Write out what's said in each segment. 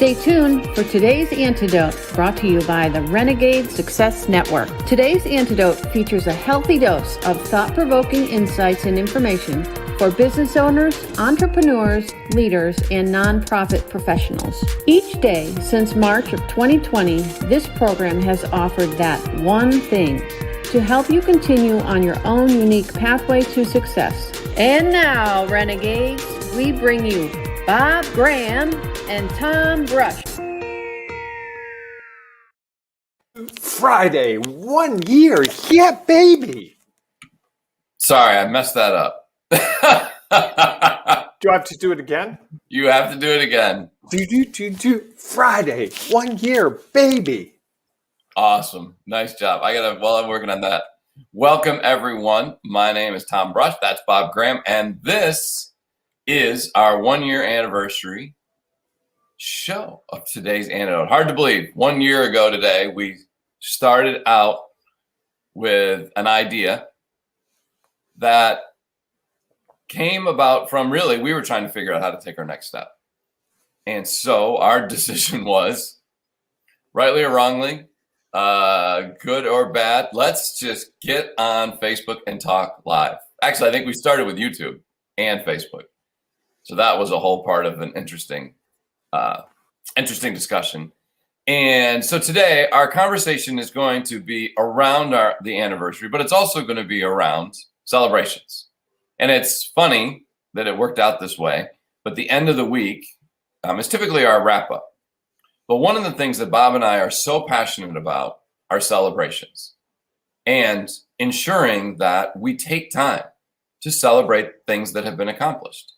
Stay tuned for today's Antidote, brought to you by the Renegade Success Network. Today's Antidote features a healthy dose of thought-provoking insights and information for business owners, entrepreneurs, leaders, and nonprofit professionals. Each day since March of 2020, this program has offered that one thing to help you continue on your own unique pathway to success. And now, Renegades, we bring you Bob Graham and Tom Brush. Friday, 1 year. Yeah, baby. Sorry, I messed that up. Do I have to do it again? You have to do it again. Friday, 1 year, baby. Awesome. Nice job. I'm working on that. Welcome, everyone. My name is Tom Brush. That's Bob Graham. And this is our 1 year anniversary show of today's Antidote. Hard to believe. 1 year ago today, we started out with an idea that came about from we were trying to figure out how to take our next step. And so our decision was, rightly or wrongly, good or bad, let's just get on Facebook and talk live. Actually, I think we started with YouTube and Facebook. So that was a whole part of an interesting discussion. And so today our conversation is going to be around the anniversary, but it's also going to be around celebrations. And it's funny that it worked out this way, but the end of the week is typically our wrap up. But one of the things that Bob and I are so passionate about are celebrations and ensuring that we take time to celebrate things that have been accomplished.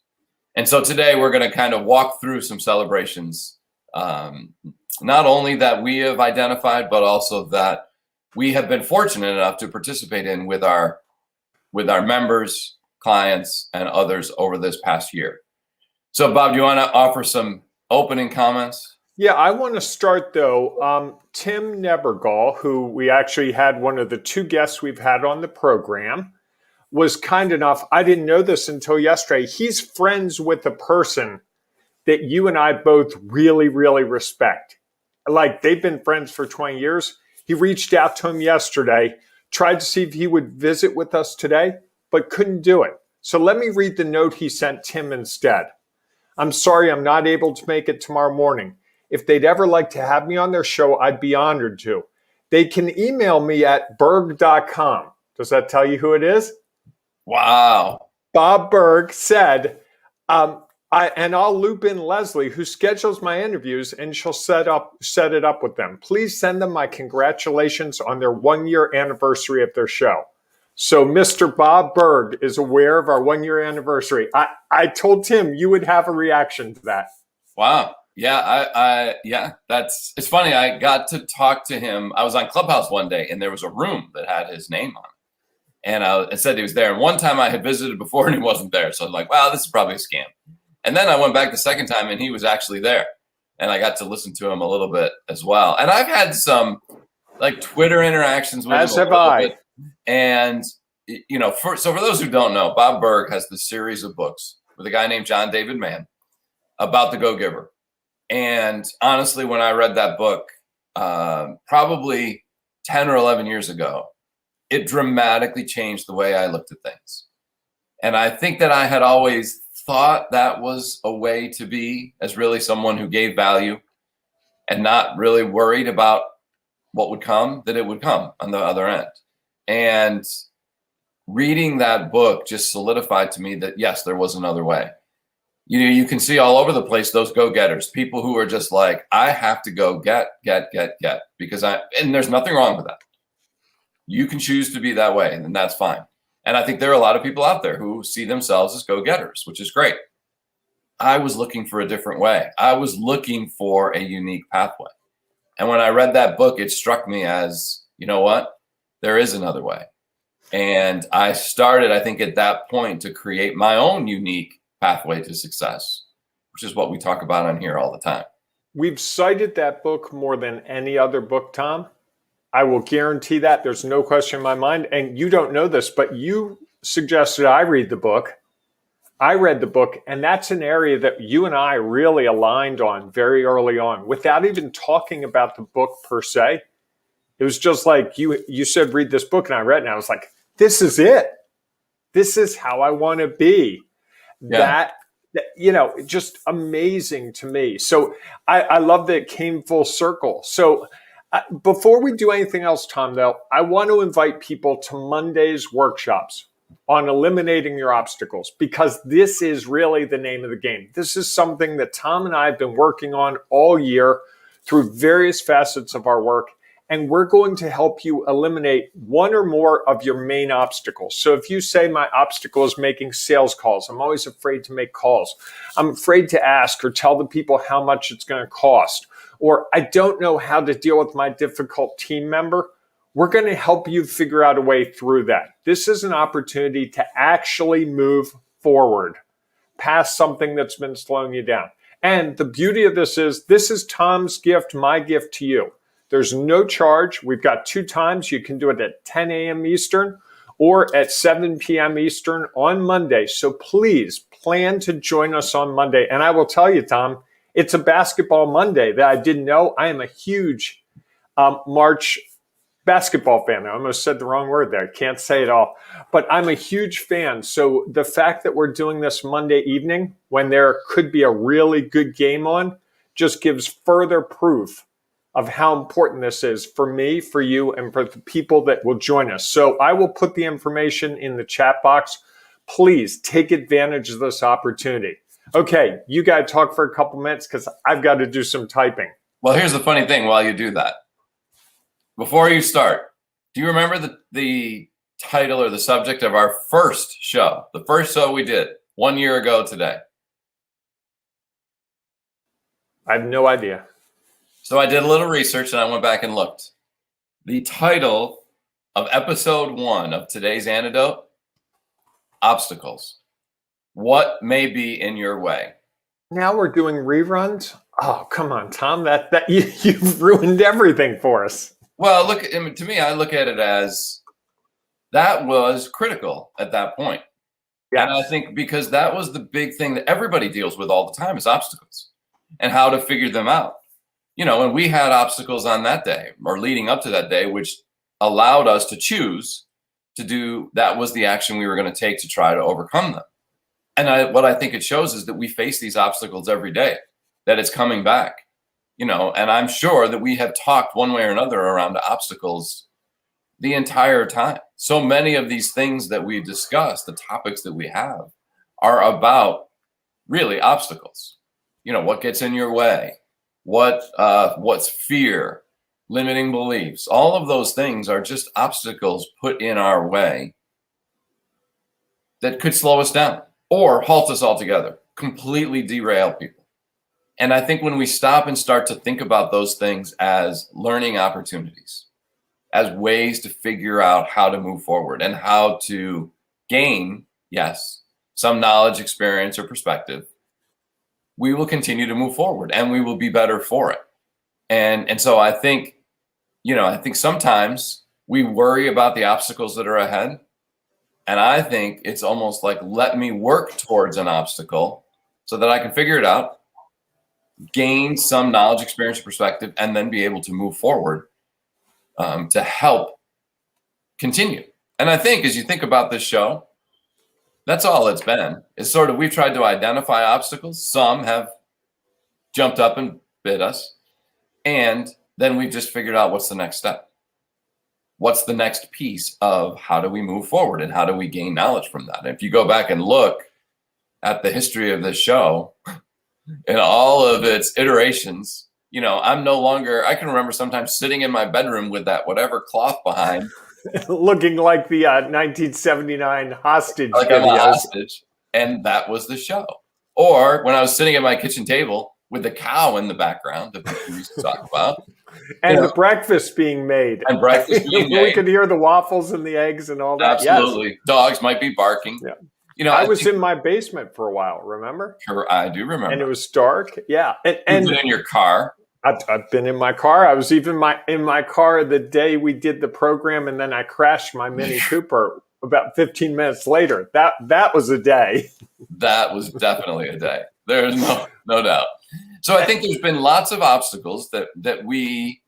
And so today we're going to kind of walk through some celebrations, not only that we have identified, but also that we have been fortunate enough to participate in with our members, clients, and others over this past year. So Bob, do you want to offer some opening comments? Yeah, I want to start though. Tim Nebergall, who we actually had one of the two guests we've had on the program, was kind enough. I didn't know this until yesterday. He's friends with a person that you and I both really, really respect. Like, they've been friends for 20 years. He reached out to him yesterday, tried to see if he would visit with us today, but couldn't do it. So let me read the note he sent Tim instead. I'm sorry I'm not able to make it tomorrow morning. If they'd ever like to have me on their show, I'd be honored to. They can email me at berg.com. Does that tell you who it is? Wow. Bob Berg said, I'll loop in Leslie, who schedules my interviews, and she'll set it up with them. Please send them my congratulations on their 1 year anniversary of their show. So Mr. Bob Berg is aware of our 1 year anniversary. I told Tim you would have a reaction to that. Wow. Yeah, it's funny. I got to talk to him. I was on Clubhouse one day and there was a room that had his name on it. And I said he was there. And one time I had visited before and he wasn't there. So I'm like, wow, this is probably a scam. And then I went back the second time and he was actually there. And I got to listen to him a little bit as well. And I've had some like Twitter interactions with him. As have I. Bit. And, for those who don't know, Bob Berg has this series of books with a guy named John David Mann about the Go-Giver. And honestly, when I read that book, probably 10 or 11 years ago, it dramatically changed the way I looked at things. And I think that I had always thought that was a way to be as really someone who gave value and not really worried about what would come, that it would come on the other end. And reading that book just solidified to me that, yes, there was another way. You can see all over the place those go-getters, people who are just like, I have to go get, because and there's nothing wrong with that. You can choose to be that way, and that's fine. And I think there are a lot of people out there who see themselves as go-getters, which is great. I was looking for a different way. I was looking for a unique pathway. And when I read that book, it struck me as, you know what? There is another way. And I started, I think, at that point to create my own unique pathway to success, which is what we talk about on here all the time. We've cited that book more than any other book, Tom. I will guarantee that. There's no question in my mind. And you don't know this, but you suggested I read the book. I read the book, and that's an area that you and I really aligned on very early on without even talking about the book per se. It was just like you said, read this book, and I read it, and I was like, this is it. This is how I want to be. Yeah. That, just amazing to me. So I love that it came full circle. So before we do anything else, Tom, though, I want to invite people to Monday's workshops on eliminating your obstacles, because this is really the name of the game. This is something that Tom and I have been working on all year through various facets of our work. And we're going to help you eliminate one or more of your main obstacles. So if you say my obstacle is making sales calls, I'm always afraid to make calls. I'm afraid to ask or tell the people how much it's going to cost. Or I don't know how to deal with my difficult team member. We're going to help you figure out a way through that. This is an opportunity to actually move forward past something that's been slowing you down. And the beauty of this is Tom's gift, my gift to you. There's no charge. We've got 2 times. You can do it at 10 a.m. Eastern or at 7 p.m. Eastern on Monday. So please plan to join us on Monday. And I will tell you, Tom, it's a basketball Monday that I didn't know. I am a huge March basketball fan. I almost said the wrong word there. I can't say it all. But I'm a huge fan. So the fact that we're doing this Monday evening when there could be a really good game on just gives further proof of how important this is for me, for you, and for the people that will join us. So I will put the information in the chat box. Please take advantage of this opportunity. Okay, you got to talk for a couple minutes because I've got to do some typing. Well, here's the funny thing while you do that. Before you start, do you remember the title or the subject of our first show? The first show we did 1 year ago today. I have no idea. So I did a little research and I went back and looked. The title of episode 1 of today's Antidote, Obstacles. What may be in your way? Now we're doing reruns? Oh, come on, Tom. You've ruined everything for us. Well, to me, I look at it as that was critical at that point. Yes. And I think because that was the big thing that everybody deals with all the time is obstacles and how to figure them out. And we had obstacles on that day or leading up to that day, which allowed us to choose to do, that was the action we were going to take to try to overcome them. And what I think it shows is that we face these obstacles every day, that it's coming back, and I'm sure that we have talked one way or another around obstacles the entire time. So many of these things that we discuss, the topics that we have, are about really obstacles. What gets in your way? What's fear, limiting beliefs, all of those things are just obstacles put in our way that could slow us down or halt us altogether, completely derail people. And I think when we stop and start to think about those things as learning opportunities, as ways to figure out how to move forward and how to gain, yes, some knowledge, experience, or perspective, we will continue to move forward and we will be better for it. And so I think sometimes we worry about the obstacles that are ahead. And I think it's almost like, let me work towards an obstacle so that I can figure it out, gain some knowledge, experience, perspective, and then be able to move forward to help continue. And I think as you think about this show, that's all it's been. It's sort of, we've tried to identify obstacles. Some have jumped up and bit us. And then we've just figured out what's the next step. What's the next piece of how do we move forward and how do we gain knowledge from that? And if you go back and look at the history of this show and all of its iterations, I'm no longer, I can remember sometimes sitting in my bedroom with that whatever cloth behind. Looking like the 1979 hostage like videos. I'm a hostage, and that was the show. Or when I was sitting at my kitchen table with the cow in the background that we used to talk about. And the breakfast being made. And breakfast being made. We could hear the waffles and the eggs and all that. Absolutely. Yes. Dogs might be barking. Yeah. I was in my basement for a while, remember? Sure, I do remember. And it was dark. Yeah. And you've been in your car. I've been in my car. I was even in my car the day we did the program, and then I crashed my Mini Cooper about 15 minutes later. That was a day. that was definitely a day. There's no doubt. So I think there's been lots of obstacles that we,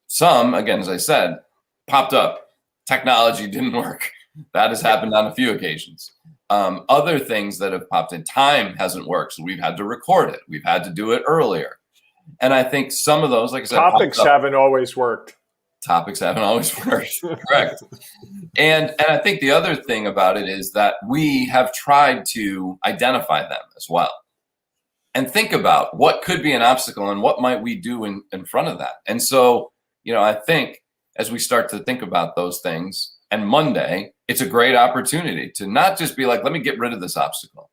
some, again, as I said, popped up. Technology didn't work. That has happened on a few occasions. Other things that have popped in, time hasn't worked. So we've had to record it. We've had to do it earlier. And I think some of those, like I said, topics haven't always worked. Topics haven't always worked. Correct. And I think the other thing about it is that we have tried to identify them as well and think about what could be an obstacle and what might we do in front of that. And so, I think as we start to think about those things, and Monday, it's a great opportunity to not just be like, let me get rid of this obstacle.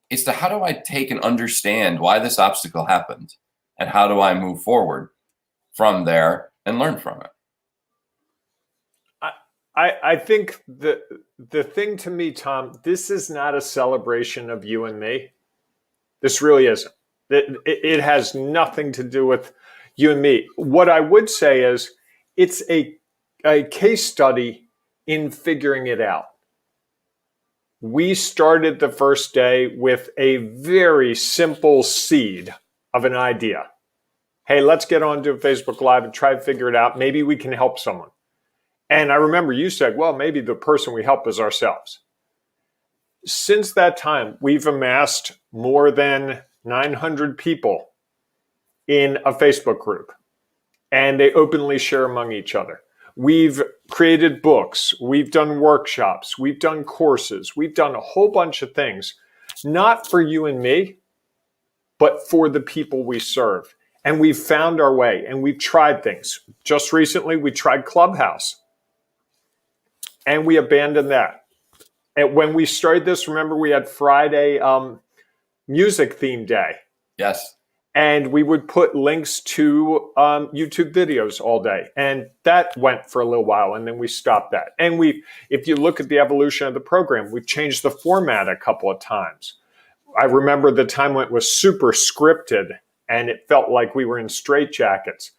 It's to how do I take and understand why this obstacle happened and how do I move forward from there and learn from it. I think the thing to me, Tom, this is not a celebration of you and me. This really isn't. It has nothing to do with you and me. What I would say is it's a case study in figuring it out. We started the first day with a very simple seed of an idea. Hey, let's get on to Facebook Live and try to figure it out. Maybe we can help someone. And I remember you said, well, maybe the person we help is ourselves. Since that time, we've amassed more than 900 people in a Facebook group, and they openly share among each other. We've created books. We've done workshops. We've done courses. We've done a whole bunch of things, not for you and me, but for the people we serve. And we've found our way, and we've tried things. Just recently, we tried Clubhouse, and we abandoned that. And when we started this, remember we had Friday music theme day. Yes. And we would put links to YouTube videos all day. And that went for a little while, and then we stopped that. And if you look at the evolution of the program, we've changed the format a couple of times. I remember the time when it was super scripted, and it felt like we were in straitjackets.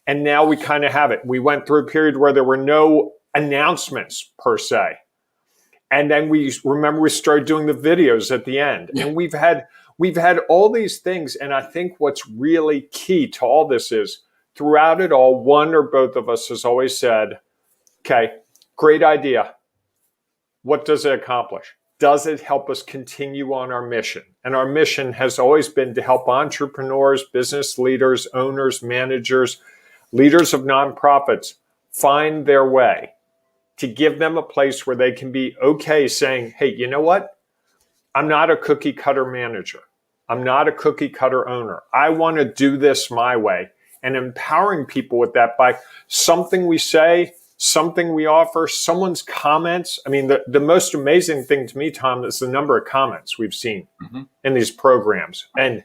And now we kind of have it. We went through a period where there were no announcements per se. And then we started doing the videos at the end. Yeah. And we've had all these things. And I think what's really key to all this is throughout it all, one or both of us has always said, okay, great idea. What does it accomplish? Does it help us continue on our mission? And our mission has always been to help entrepreneurs, business leaders, owners, managers, leaders of nonprofits find their way, to give them a place where they can be okay saying, hey, you know what? I'm not a cookie cutter manager. I'm not a cookie cutter owner. I want to do this my way, and empowering people with that by something we say, something we offer, someone's comments. I mean, the most amazing thing to me, Tom, is the number of comments we've seen in these programs. And,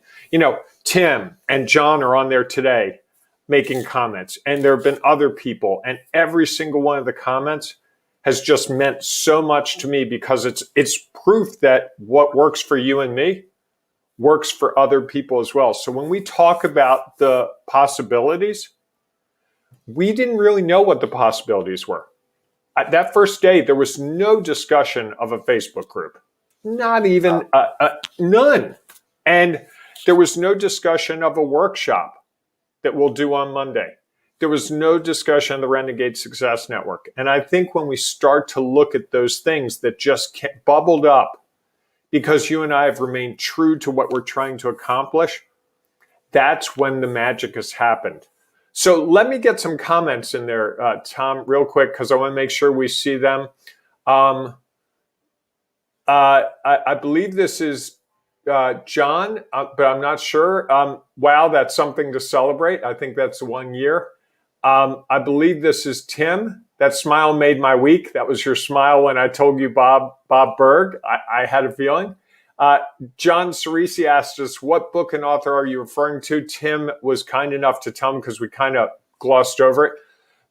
Tim and John are on there today making comments, and there have been other people, and every single one of the comments has just meant so much to me because it's proof that what works for you and me works for other people as well. So when we talk about the possibilities, we didn't really know what the possibilities were. That first day, there was no discussion of a Facebook group, not even none. And there was no discussion of a workshop that we'll do on Monday. There was no discussion of the Renegade Success Network. And I think when we start to look at those things that just bubbled up because you and I have remained true to what we're trying to accomplish, that's when the magic has happened. So let me get some comments in there, Tom, real quick, because I want to make sure we see them. I believe this is John, but I'm not sure. Wow, that's something to celebrate. I think that's 1 year. I believe this is Tim. That smile made my week. That was your smile when I told you Bob Berg. I had a feeling. John Cerisi asked us, what book and author are you referring to? Tim was kind enough to tell him because we kind of glossed over it.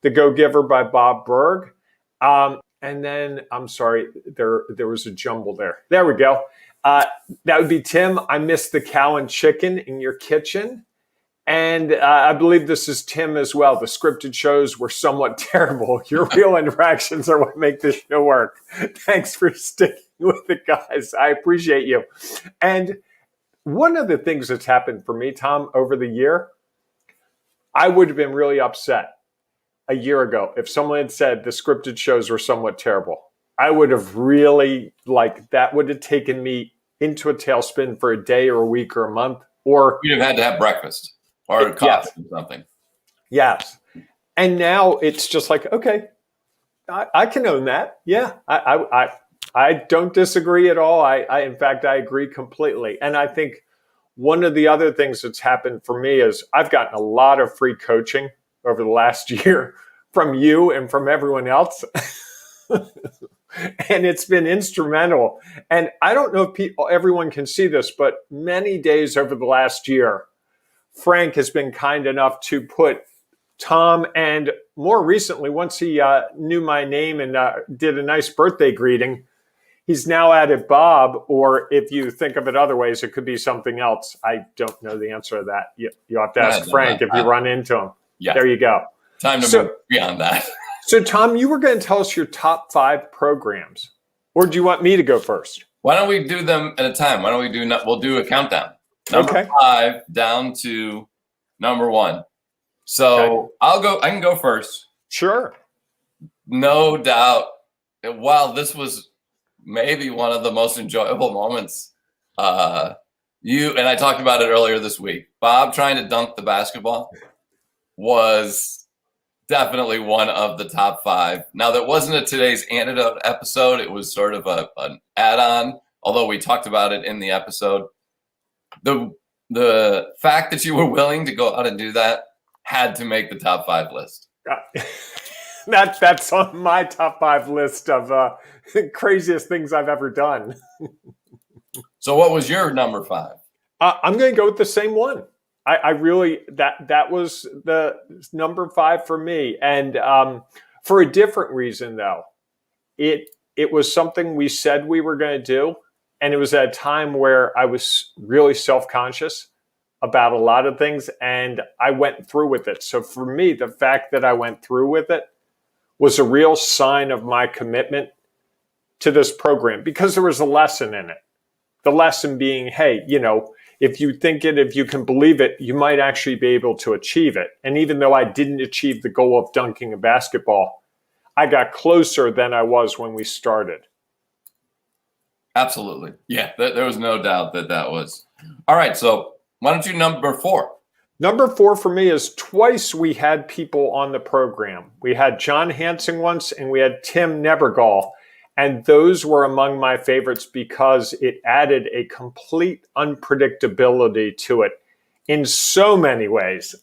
The Go-Giver by Bob Berg. And then, I'm sorry, there was a jumble there. There we go. That would be Tim. I missed the cow and chicken in your kitchen. And I believe this is Tim as well. The scripted shows were somewhat terrible. Your real interactions are what make this show work. Thanks for sticking with it, guys. I appreciate you. And one of the things that's happened for me, Tom, over the year, I would have been really upset a year ago if someone had said the scripted shows were somewhat terrible. I would have really, that would have taken me into a tailspin for a day or a week or a month. Or you'd have had to have breakfast or coffee or something. Yes. And now it's just like, okay, I can own that. Yeah. I don't disagree at all. In fact, I agree completely. And I think one of the other things that's happened for me is I've gotten a lot of free coaching over the last year from you and from everyone else. And it's been instrumental. And I don't know if everyone can see this, but many days over the last year, Frank has been kind enough to put Tom, and more recently, once he knew my name and did a nice birthday greeting, he's now added Bob, or if you think of it other ways, it could be something else. I don't know the answer to that. You have to ask Frank if you run into him. Yeah. There you go. Time to move beyond that. So, Tom, you were going to tell us your top 5 programs, or do you want me to go first? Why don't we do them at a time? Why don't we we'll do a countdown. Number 5 down to number 1. So I can go first. Sure. No doubt. While this was maybe one of the most enjoyable moments, you and I talked about it earlier this week. Bob trying to dunk the basketball was definitely one of the top 5. Now, that wasn't a today's Antidote episode. It was sort of an add-on, although we talked about it in the episode. The fact that you were willing to go out and do that had to make the top 5 list. That's on my top 5 list of craziest things I've ever done. So what was your number 5? I'm going to go with the same one. I really, that was the number 5 for me. And for a different reason, though. It was something we said we were going to do. And it was at a time where I was really self-conscious about a lot of things. And I went through with it. So for me, the fact that I went through with it was a real sign of my commitment to this program, because there was a lesson in it. The lesson being, hey, if you think it, if you can believe it, you might actually be able to achieve it. And even though I didn't achieve the goal of dunking a basketball, I got closer than I was when we started. Absolutely. Yeah, there was no doubt that was. All right, so why don't you number 4? Number 4 for me is twice we had people on the program. We had John Hansen once, and we had Tim Nebergall. And those were among my favorites because it added a complete unpredictability to it in so many ways.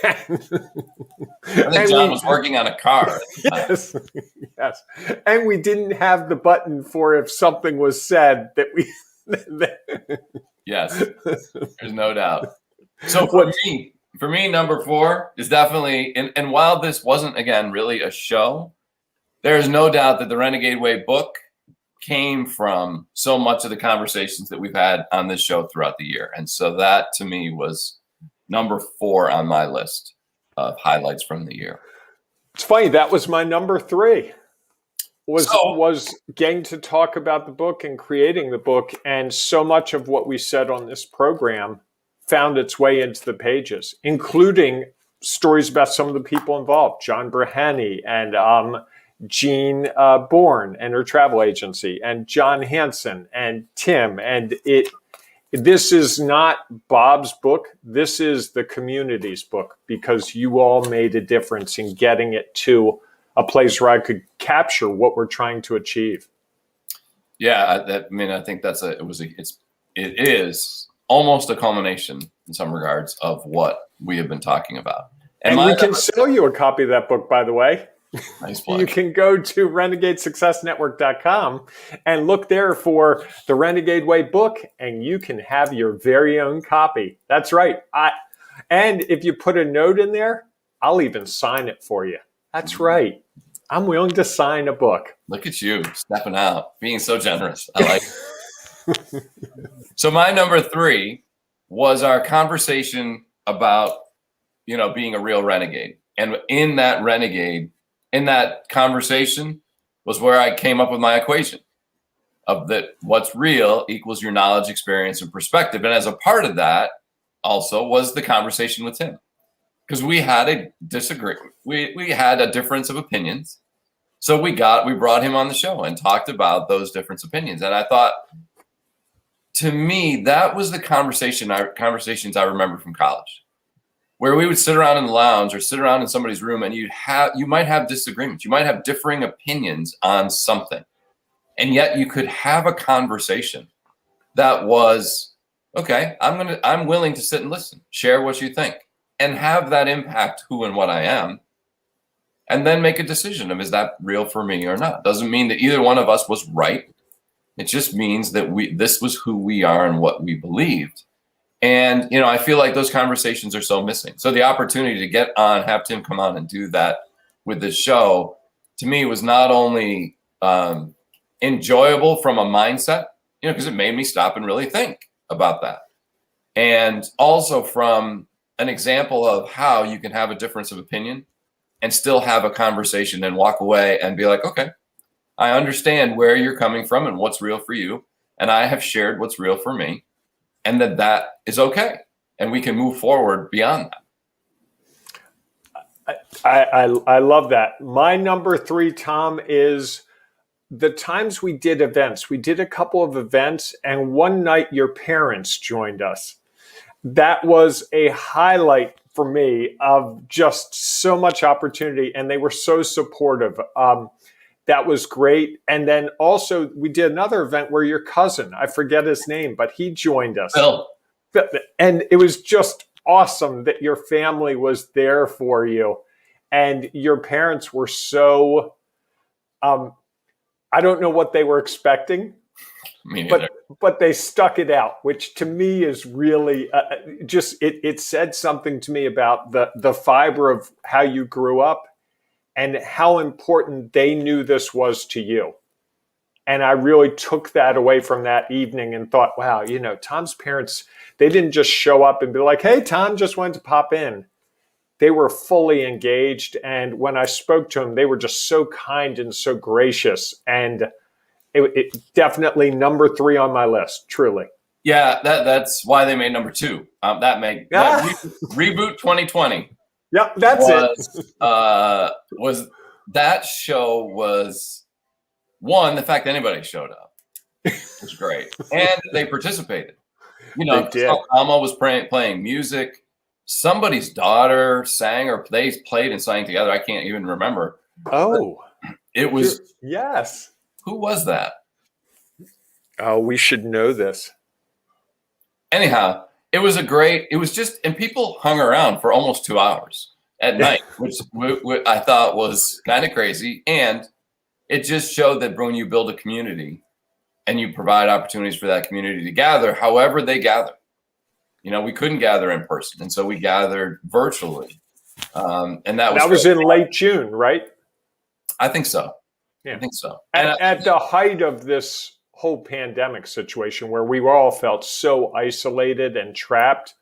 I think John was working on a car. Yes. And we didn't have the button for if something was said that we... Yes, there's no doubt. So for me, number 4 is definitely, and while this wasn't, again, really a show, there is no doubt that the Renegade Way book came from so much of the conversations that we've had on this show throughout the year. And so that, to me, was number 4 on my list of highlights from the year. It's funny, that was my number 3. Was getting to talk about the book and creating the book. And so much of what we said on this program found its way into the pages, including stories about some of the people involved, John Brahani and Jean Bourne and her travel agency, and John Hansen and Tim. And this is not Bob's book. This is the community's book, because you all made a difference in getting it to a place where I could capture what we're trying to achieve. Yeah, I think it is almost a culmination in some regards of what we have been talking about. And we can sell you a copy of that book, by the way. Nice plug. You can go to renegadesuccessnetwork.com and look there for the Renegade Way book, and you can have your very own copy. That's right. And if you put a note in there, I'll even sign it for you. That's right. I'm willing to sign a book. Look at you stepping out, being so generous. I like it. So my number 3 was our conversation about, being a real renegade. And in that conversation was where I came up with my equation of that what's real equals your knowledge, experience, and perspective. And as a part of that also was the conversation with Tim, because we had a disagreement. We had a difference of opinions. So we brought him on the show and talked about those different opinions. And I thought, to me, that was the conversations I remember from college, where we would sit around in the lounge or sit around in somebody's room, and you might have disagreements. You might have differing opinions on something. And yet you could have a conversation that was, okay, I'm willing to sit and listen, share what you think, and have that impact who and what I am, and then make a decision of, is that real for me or not? Doesn't mean that either one of us was right. It just means that this was who we are and what we believed. And, I feel like those conversations are so missing. So the opportunity to get on, have Tim come on and do that with this show, to me, was not only enjoyable from a mindset, because it made me stop and really think about that. And also from an example of how you can have a difference of opinion and still have a conversation and walk away and be like, okay, I understand where you're coming from and what's real for you. And I have shared what's real for me, and that is okay. And we can move forward beyond that. I love that. My number 3, Tom, is the times we did events. We did a couple of events, and one night your parents joined us. That was a highlight for me of just so much opportunity, and they were so supportive. That was great. And then also we did another event where your cousin, I forget his name, but he joined us. Bill. And it was just awesome that your family was there for you. And your parents were so, I don't know what they were expecting, but they stuck it out, which to me is really it said something to me about the fiber of how you grew up and how important they knew this was to you. And I really took that away from that evening and thought, wow, Tom's parents, they didn't just show up and be like, hey, Tom just wanted to pop in. They were fully engaged. And when I spoke to them, they were just so kind and so gracious. And it definitely number 3 on my list, truly. Yeah, that's why they made number 2. That Reboot 2020. Yep, that's it. Was that show was one, the fact that anybody showed up was great, and they participated. They did. Alma was playing music. Somebody's daughter sang, or they played and sang together. I can't even remember. Oh, it was yes. Who was that? Oh, we should know this. Anyhow, it was and people hung around for almost 2 hours at night, which I thought was kind of crazy. And it just showed that when you build a community and you provide opportunities for that community to gather, however they gather, we couldn't gather in person. And so we gathered virtually. And that was in late June, right? I think so. Yeah. I think so. At the height of this whole pandemic situation where we all felt so isolated and trapped,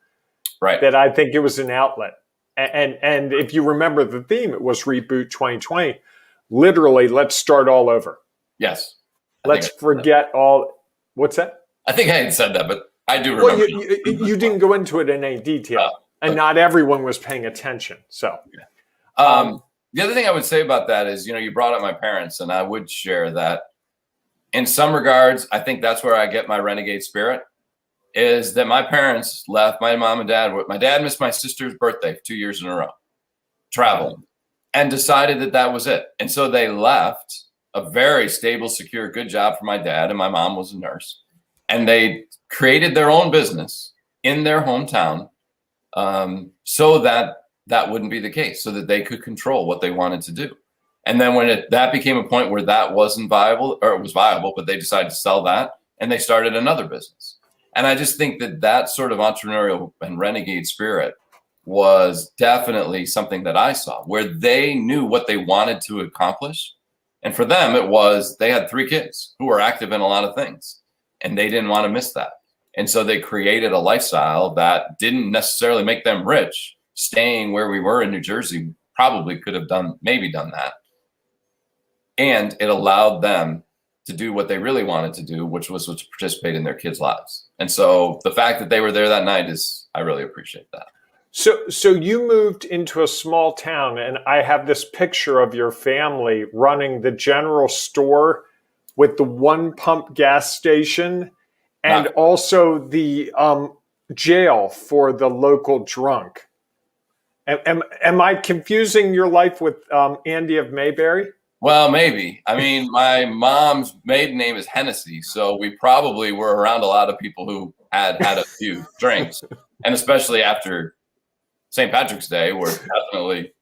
right, that I think it was an outlet. And if you remember the theme, it was Reboot 2020. Literally, let's start all over. Yes. Let's forget all. What's that? I think I had said that, but I do remember. Well, you didn't go into it in any detail, and not everyone was paying attention. So, the other thing I would say about that is, you brought up my parents, and I would share that in some regards, I think that's where I get my renegade spirit, is that my parents left, my mom and dad. My dad missed my sister's birthday 2 years in a row, traveling, and decided that was it. And so they left a very stable, secure, good job for my dad, and my mom was a nurse. And they created their own business in their hometown so that wouldn't be the case, so that they could control what they wanted to do. And then when that became a point where that wasn't viable, or it was viable, but they decided to sell that, and they started another business. And I just think that sort of entrepreneurial and renegade spirit was definitely something that I saw, where they knew what they wanted to accomplish. And for them, it was, they had 3 kids who were active in a lot of things, and they didn't want to miss that. And so they created a lifestyle that didn't necessarily make them rich. Staying where we were in New Jersey probably could have done that. And it allowed them to do what they really wanted to do, which was to participate in their kids' lives. And so the fact that they were there that night I really appreciate that. So you moved into a small town, and I have this picture of your family running the general store with the one pump gas station and also the jail for the local drunk. Am I confusing your life with Andy of Mayberry? Well, maybe. I mean, my mom's maiden name is Hennessy, so we probably were around a lot of people who had a few drinks, and especially after St. Patrick's Day, were definitely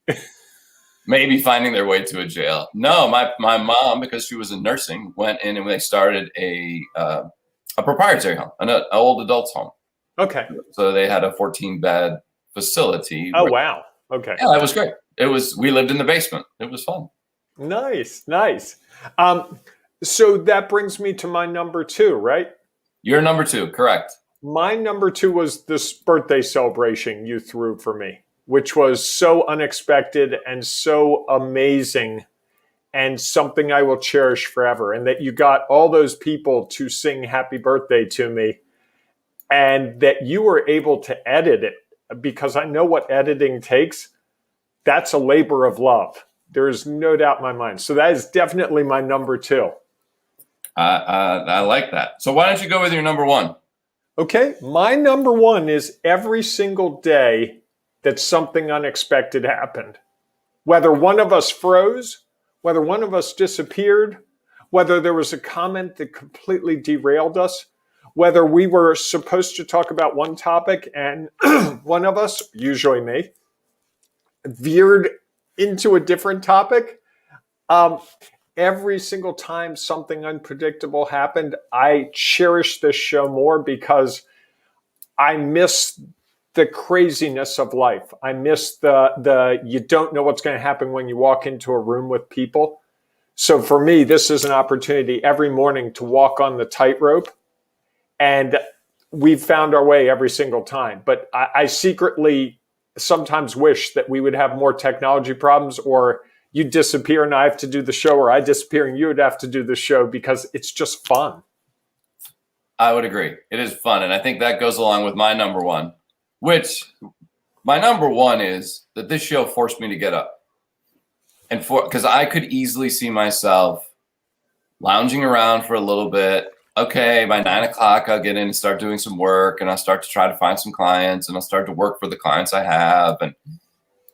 maybe finding their way to a jail. No, my mom, because she was in nursing, went in and they started a proprietary home, an old adults home. Okay. So they had a 14-bed facility. Oh, wow. Okay. Yeah, it was great. We lived in the basement. It was fun. Nice. So that brings me to my number 2, right? Your number 2, correct. My number 2 was this birthday celebration you threw for me, which was so unexpected and so amazing and something I will cherish forever. And that you got all those people to sing happy birthday to me and that you were able to edit it, because I know what editing takes. That's a labor of love. There is no doubt in my mind. So that is definitely my number 2. I like that. So why don't you go with your number 1? Okay. My number 1 is every single day that something unexpected happened. Whether one of us froze, whether one of us disappeared, whether there was a comment that completely derailed us, whether we were supposed to talk about one topic and one of us, usually me, veered into a different topic. Every single time something unpredictable happened, I cherish this show more because I miss the craziness of life. I miss the you don't know what's going to happen when you walk into a room with people. So for me, this is an opportunity every morning to walk on the tightrope, and we've found our way every single time. But I secretly sometimes wish that we would have more technology problems, or you disappear and I have to do the show, or I disappear and you would have to do the show, because it's just fun. I would agree. It is fun. And I think that goes along with my number 1, which my number 1 is that this show forced me to get up. And because I could easily see myself lounging around for a little bit. Okay, by 9 o'clock, I'll get in and start doing some work, and I'll start to try to find some clients, and I'll start to work for the clients I have. And,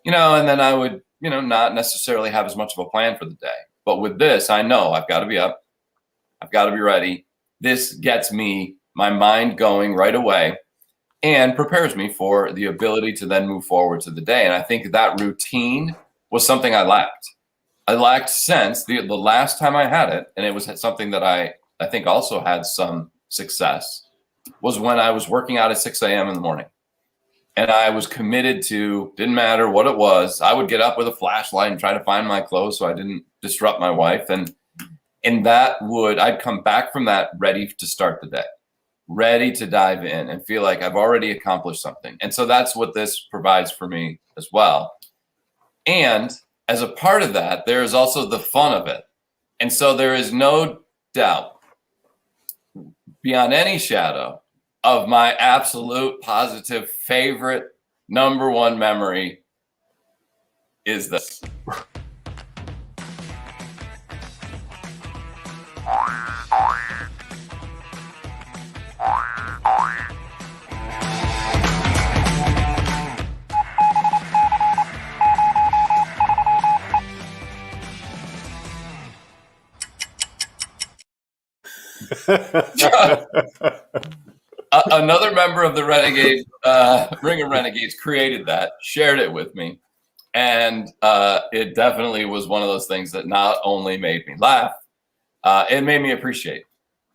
and then I would, not necessarily have as much of a plan for the day. But with this, I know I've got to be up. I've got to be ready. This gets my mind going right away and prepares me for the ability to then move forward to the day. And I think that routine was something I lacked. I lacked sense the last time I had it, and it was something that I think also had some success, was when I was working out at 6 a.m. in the morning. And I was committed to, didn't matter what it was, I would get up with a flashlight and try to find my clothes so I didn't disrupt my wife. And I'd come back from that ready to start the day, ready to dive in and feel like I've already accomplished something. And so that's what this provides for me as well. And as a part of that, there is also the fun of it. And so there is no doubt, beyond any shadow, of my absolute positive favorite number 1 memory is this. Another member of the Renegade Ring of Renegades created that, shared it with me, and it definitely was one of those things that not only made me laugh, it made me appreciate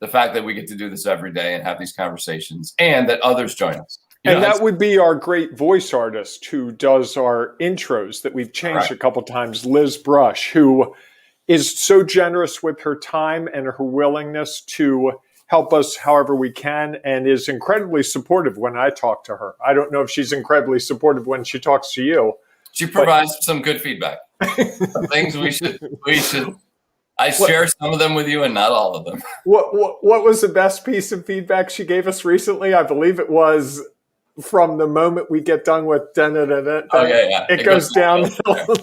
the fact that we get to do this every day and have these conversations, and that others join us. And that would be our great voice artist who does our intros that we've changed a couple times, Liz Brush, who is so generous with her time and her willingness to help us however we can, and is incredibly supportive when I talk to her. I don't know if she's incredibly supportive when she talks to you. She provides some good feedback. Things we should. I share some of them with you and not all of them. What was the best piece of feedback she gave us recently? I believe it was from the moment we get done with it goes downhill.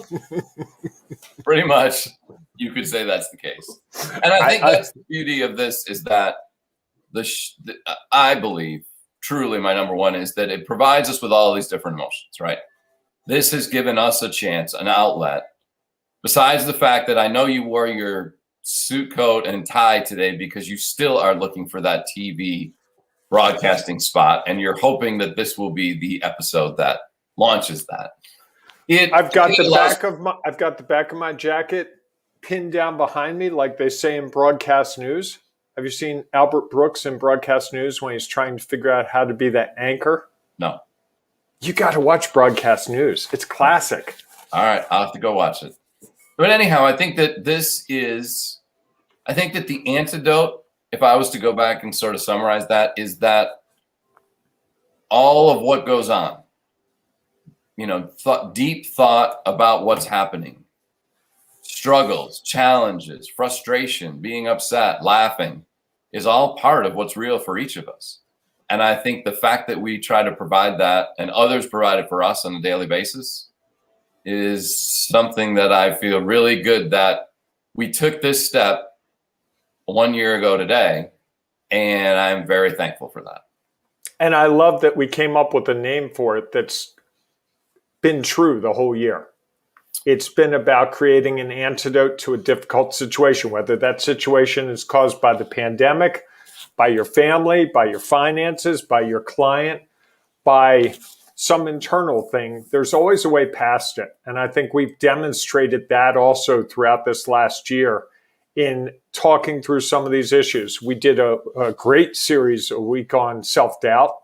Pretty much, you could say that's the case. And I think that's the beauty of this is that I believe truly my number one is that it provides us with all these different emotions, right? This has given us a chance, an outlet. Besides the fact that I know you wore your suit coat and tie today because you still are looking for that TV broadcasting spot, and you're hoping that this will be the episode that launches that. I've got the back of my jacket pinned down behind me, like they say in broadcast news. Have you seen Albert Brooks in broadcast news when he's trying to figure out how to be that anchor? No. You got to watch broadcast news. It's classic. All right, I'll have to go watch it. But anyhow, I think that the antidote, if I was to go back and sort of summarize that, is that all of what goes on, deep thought about what's happening, struggles, challenges, frustration, being upset, laughing, is all part of what's real for each of us. And I think the fact that we try to provide that and others provide it for us on a daily basis is something that I feel really good that we took this step 1 year ago today, and I'm very thankful for that. And I love that we came up with a name for it that's been true the whole year. It's been about creating an antidote to a difficult situation, whether that situation is caused by the pandemic, by your family, by your finances, by your client, by some internal thing. There's always a way past it. And I think we've demonstrated that also throughout this last year in talking through some of these issues. We did a great series a week on self-doubt.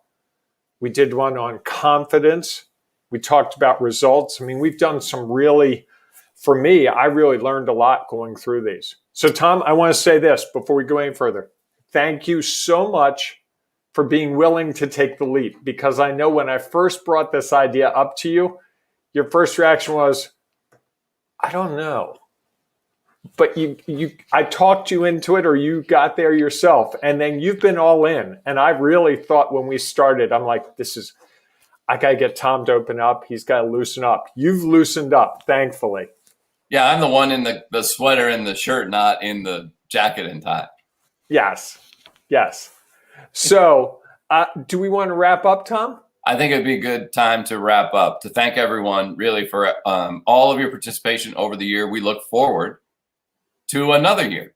We did one on confidence. We talked about results. I mean, we've done some really, for me, I really learned a lot going through these. So Tom, I want to say this before we go any further. Thank you so much for being willing to take the leap, because I know when I first brought this idea up to you, your first reaction was, I don't know. But I talked you into it, or you got there yourself, and then you've been all in. And I really thought when we started, I'm like, I got to get Tom to open up. He's got to loosen up. You've loosened up, thankfully. Yeah, I'm the one in the sweater and the shirt, not in the jacket and tie. Yes. So do we want to wrap up, Tom? I think it'd be a good time to wrap up, to thank everyone really for all of your participation over the year. We look forward to another year,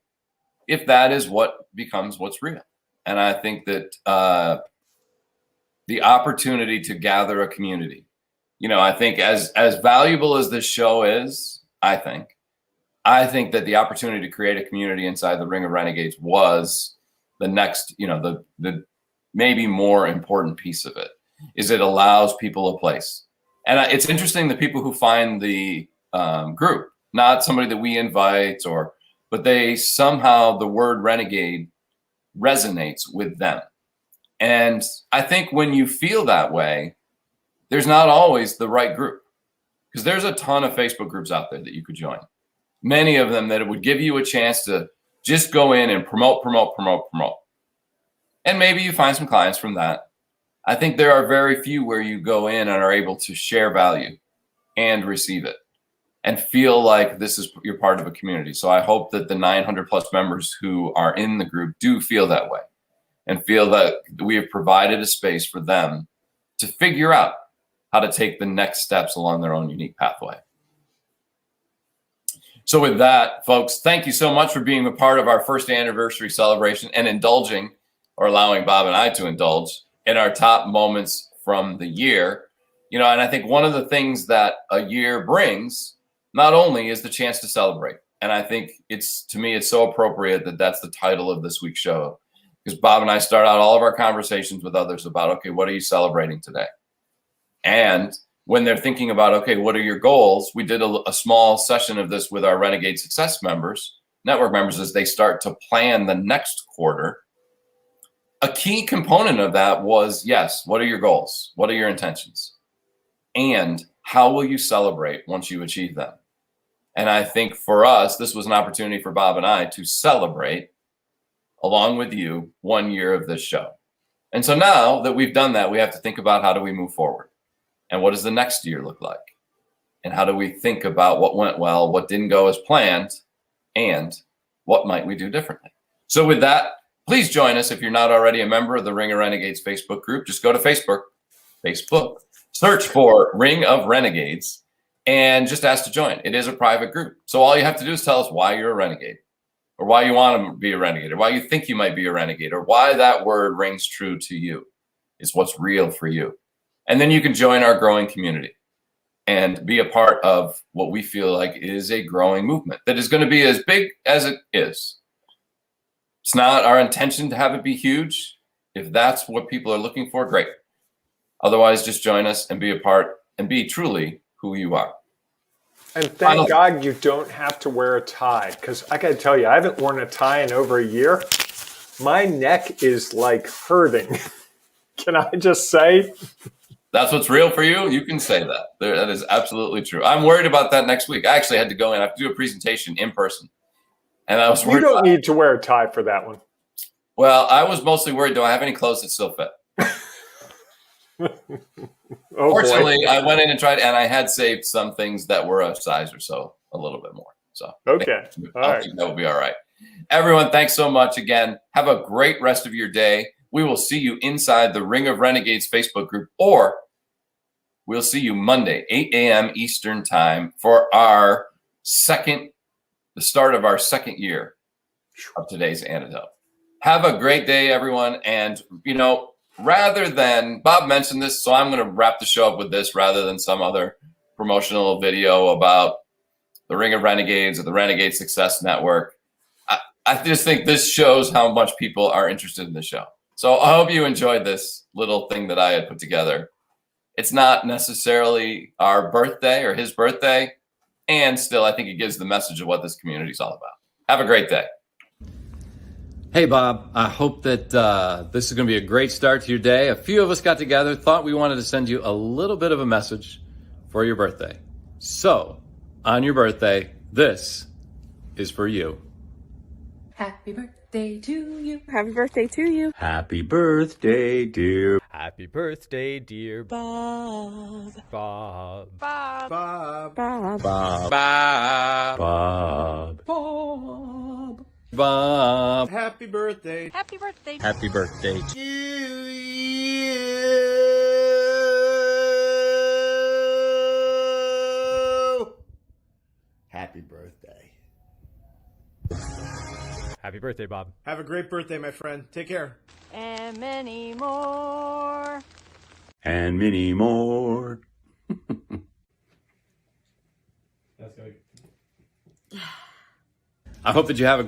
if that is what becomes what's real. And I think that the opportunity to gather a community, I think as valuable as this show is, I think that the opportunity to create a community inside the Ring of Renegades was the next, the maybe more important piece of it, is it allows people a place. And it's interesting, the people who find the group, not somebody that we invite, but they somehow, the word renegade resonates with them. And I think when you feel that way, there's not always the right group, because there's a ton of Facebook groups out there that you could join. Many of them that it would give you a chance to just go in and promote. And maybe you find some clients from that. I think there are very few where you go in and are able to share value and receive it and feel like you're part of a community. So I hope that the 900 plus members who are in the group do feel that way and feel that we have provided a space for them to figure out how to take the next steps along their own unique pathway. So with that, folks, thank you so much for being a part of our first anniversary celebration and indulging, or allowing Bob and I to indulge in our top moments from the year. And I think one of the things that a year brings not only is the chance to celebrate. And I think to me, it's so appropriate that that's the title of this week's show, because Bob and I start out all of our conversations with others about, okay, what are you celebrating today? And when they're thinking about, okay, what are your goals? We did a small session of this with our Renegade Success members, network members, as they start to plan the next quarter. a key component of that was, yes, what are your goals? What are your intentions? And how will you celebrate once you achieve them? And I think for us, this was an opportunity for Bob and I to celebrate, along with you, 1 year of this show. And so now that we've done that, we have to think about how do we move forward? And what does the next year look like? And how do we think about what went well, what didn't go as planned, and what might we do differently? So with that, please join us if you're not already a member of the Ring of Renegades Facebook group. Just go to Facebook, search for Ring of Renegades, and just ask to join. It is a private group. So all you have to do is tell us why you're a renegade, or why you want to be a renegade, or why you think you might be a renegade, or why that word rings true to you, is what's real for you. And then you can join our growing community and be a part of what we feel like is a growing movement that is going to be as big as it is. It's not our intention to have it be huge. If that's what people are looking for, great. Otherwise, just join us and be a part and be truly who you are. And thank God you don't have to wear a tie, because I got to tell you, I haven't worn a tie in over a year. My neck is like hurting. Can I just say? That's what's real for you. You can say that. That is absolutely true. I'm worried about that next week. I actually had to go in. I have to do a presentation in person. And I was worried. You don't need to wear a tie for that one. Well, I was mostly worried, do I have any clothes that still fit? Fortunately, I went in and tried, and I had saved some things that were a size or so, a little bit more. So okay, all right, that will be all right. Everyone, thanks so much again. Have a great rest of your day. We will see you inside the Ring of Renegades Facebook group, or we'll see you Monday, 8 a.m. Eastern time for the start of our second year of today's Antidote. Have a great day, everyone. And, rather than, Bob mentioned this, so I'm going to wrap the show up with this rather than some other promotional video about the Ring of Renegades or the Renegade Success Network. I just think this shows how much people are interested in the show. So I hope you enjoyed this little thing that I had put together. It's not necessarily our birthday or his birthday, and still I think it gives the message of what this community is all about. Have a great day. Hey, Bob, I hope that this is going to be a great start to your day. A few of us got together, thought we wanted to send you a little bit of a message for your birthday. So, on your birthday, this is for you. Happy birthday to you. Happy birthday to you. Happy birthday, dear. Happy birthday, dear Bob. Bob. Bob. Bob. Bob. Bob. Bob. Bob. Bob. Bob. Happy birthday. Happy birthday. Happy birthday To you. Happy birthday. Happy birthday, Bob. Have a great birthday, my friend. Take care. And many more. And many more. I hope that you have a